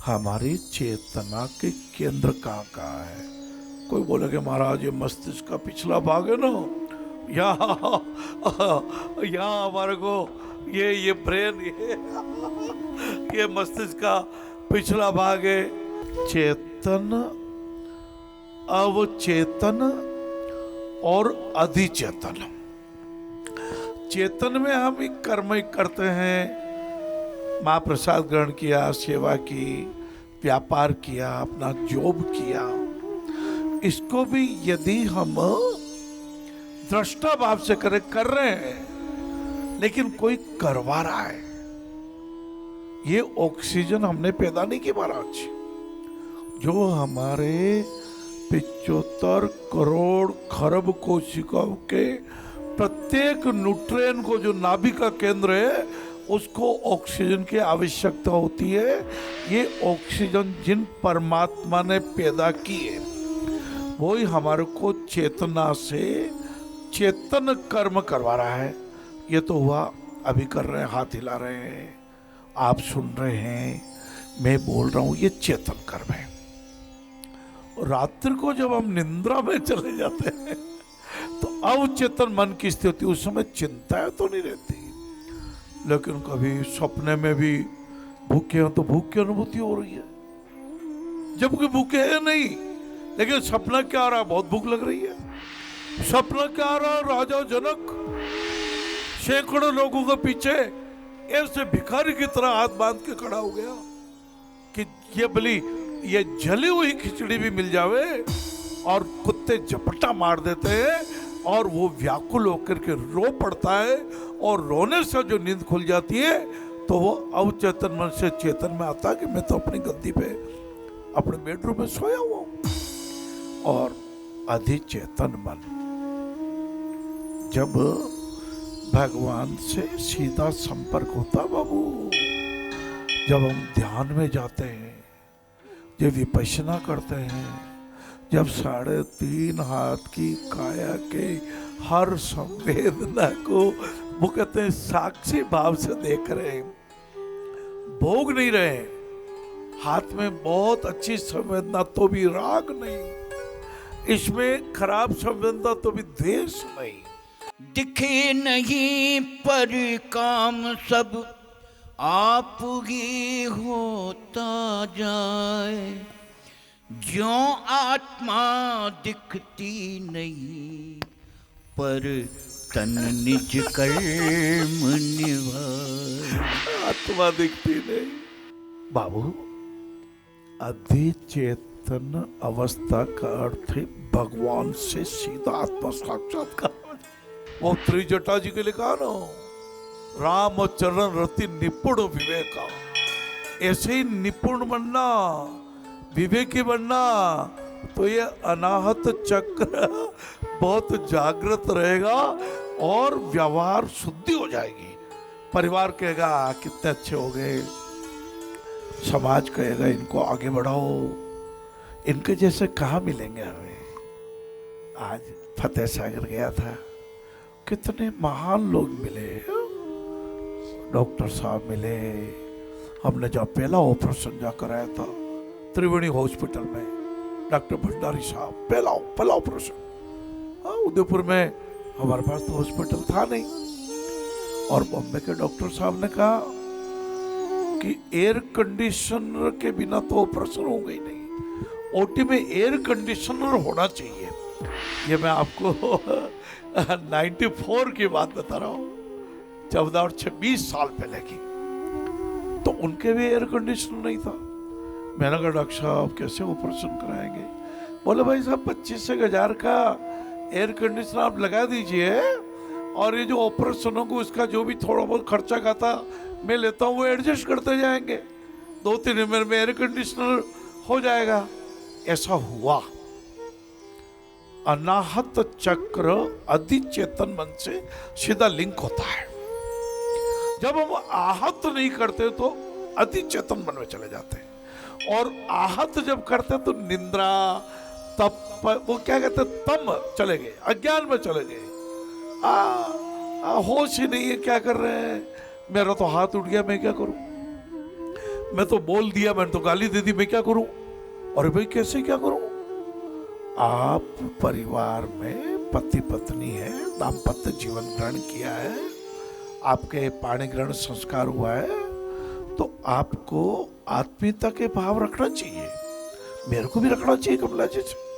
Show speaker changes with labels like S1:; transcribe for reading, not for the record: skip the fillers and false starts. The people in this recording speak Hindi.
S1: हमारी चेतना के केंद्र कहाँ है। कोई बोले कि महाराज ये मस्तिष्क का पिछला भाग है ना, यहाँ यहाँ हमारे को ये ब्रेन ये मस्तिष्क का पिछला भाग है। चेतन, अवचेतन और अधिचेतन। चेतन में हम एक कर्म करते हैं, महाप्रसाद ग्रहण किया, सेवा की, व्यापार किया, अपना जॉब किया। इसको भी यदि हम दृष्टा भाव से कर रहे हैं, लेकिन कोई करवा रहा है। ये ऑक्सीजन हमने पैदा नहीं की महाराज। जो हमारे 75 करोड़ खरब कोशिकाओं के प्रत्येक न्यूट्रिएंट को, जो नाभि का केंद्र है, उसको ऑक्सीजन की आवश्यकता होती है। ये ऑक्सीजन जिन परमात्मा ने पैदा की है, वही हमारे को चेतना से चेतन कर्म करवा रहा है। ये तो हुआ, अभी कर रहे हैं, हाथ हिला रहे हैं, आप सुन रहे हैं, मैं बोल रहा हूं, ये चेतन कर्म है। रात्रि को जब हम निंद्रा में चले जाते हैं तो अवचेतन मन की स्थिति होती है, उस समय चिंताएं तो नहीं रहती, लेकिन कभी सपने में भी भूखे हो तो भूख की अनुभूति हो रही है, जबकि भूखे है नहीं, लेकिन सपना क्या आ रहा है, बहुत भूख लग रही है। सपना क्या आ रहा है, राजा जनक सैकड़ों लोगों के पीछे ऐसे भिखारी की तरह हाथ बांध के खड़ा हो गया कि ये भली ये जली हुई खिचड़ी भी मिल जावे, और कुत्ते झपटा मार देते हैं और वो व्याकुल होकर के रो पड़ता है, और रोने से जो नींद खुल जाती है तो वो अवचेतन मन से चेतन में आता है कि मैं तो अपनी गद्दी पे अपने बेडरूम में सोया हुआ हूं। और अधिचेतन मन जब भगवान से सीधा संपर्क होता बाबू, जब हम ध्यान में जाते हैं, जब विपश्यना करते हैं, जब 3.5 हाथ की काया के हर संवेदना को वो कहते हैं साक्षी भाव से देख रहे, भोग नहीं रहे, हाथ में बहुत अच्छी संवेदना तो भी राग नहीं, इसमें खराब संवेदना तो भी द्वेष नहीं।
S2: दिखे नहीं पर काम सब आप ही होता जाए, ज्यों आत्मा दिखती नहीं पर तन निज कर्म निभाए।
S1: आत्मा दिखती नहीं बाबू। अधिचेतन अवस्था का अर्थ है भगवान से सीधा आत्मा साक्षात्कार। वो त्रिजटा जी के लिखा ना, राम चरण रति निपुण विवेका। ऐसे ही निपुण बनना, विवेकी बनना, तो ये अनाहत चक्र बहुत जागृत रहेगा और व्यवहार शुद्धि हो जाएगी। परिवार कहेगा कितने अच्छे हो गए, समाज कहेगा इनको आगे बढ़ाओ, इनके जैसे कहाँ मिलेंगे हमें। आज फतेह सागर गया था, कितने महान लोग मिले, डॉक्टर साहब मिले। हमने जब पहला ऑपरेशन जा कराया था त्रिवेणी हॉस्पिटल में, डॉक्टर भंडारी साहब, पहला ऑपरेशन। उदयपुर में हमारे पास तो हॉस्पिटल था नहीं, और बॉम्बे के डॉक्टर साहब ने कहा कि एयर कंडीशनर के बिना तो ऑपरेशन होगा ही नहीं, ओटी में एयर कंडीशनर होना चाहिए। ये मैं आपको 94 की बात बता रहा हूँ, 14 और 26 साल पहले की। तो उनके भी एयर कंडीशनर नहीं था। मैंने कहा डॉक्टर साहब कैसे ऑपरेशन कराएंगे? बोले भाई साहब 25,000 का एयर कंडीशनर आप लगा दीजिए, और ये जो ऑपरेशन होगा उसका जो भी थोड़ा बहुत खर्चा का था मैं लेता हूँ, वो एडजस्ट करते जाएंगे, 2-3 महीने में एयर कंडीशनर हो जाएगा। ऐसा हुआ। अनाहत चक्र अधिचेतन मन से सीधा लिंक होता है। जब हम आहत नहीं करते तो अधिचेतन मन में चले जाते हैं, और आहत जब करते तो निंद्रा, तप, वो क्या कहते हैं, तम चले गए, अज्ञान में चले गए। होश ही नहीं है क्या कर रहे हैं, मेरा तो हाथ उठ गया, मैं क्या करूं, मैं तो बोल दिया, मैंने तो गाली दे दी, मैं क्या करूं? अरे भाई कैसे क्या करूं? आप परिवार में पति पत्नी है, दाम्पत्य जीवन ग्रहण किया है, आपके पाणी ग्रहण संस्कार हुआ है, तो आपको आत्मीयता के भाव रखना चाहिए, मेरे को भी रखना चाहिए कमला जी से।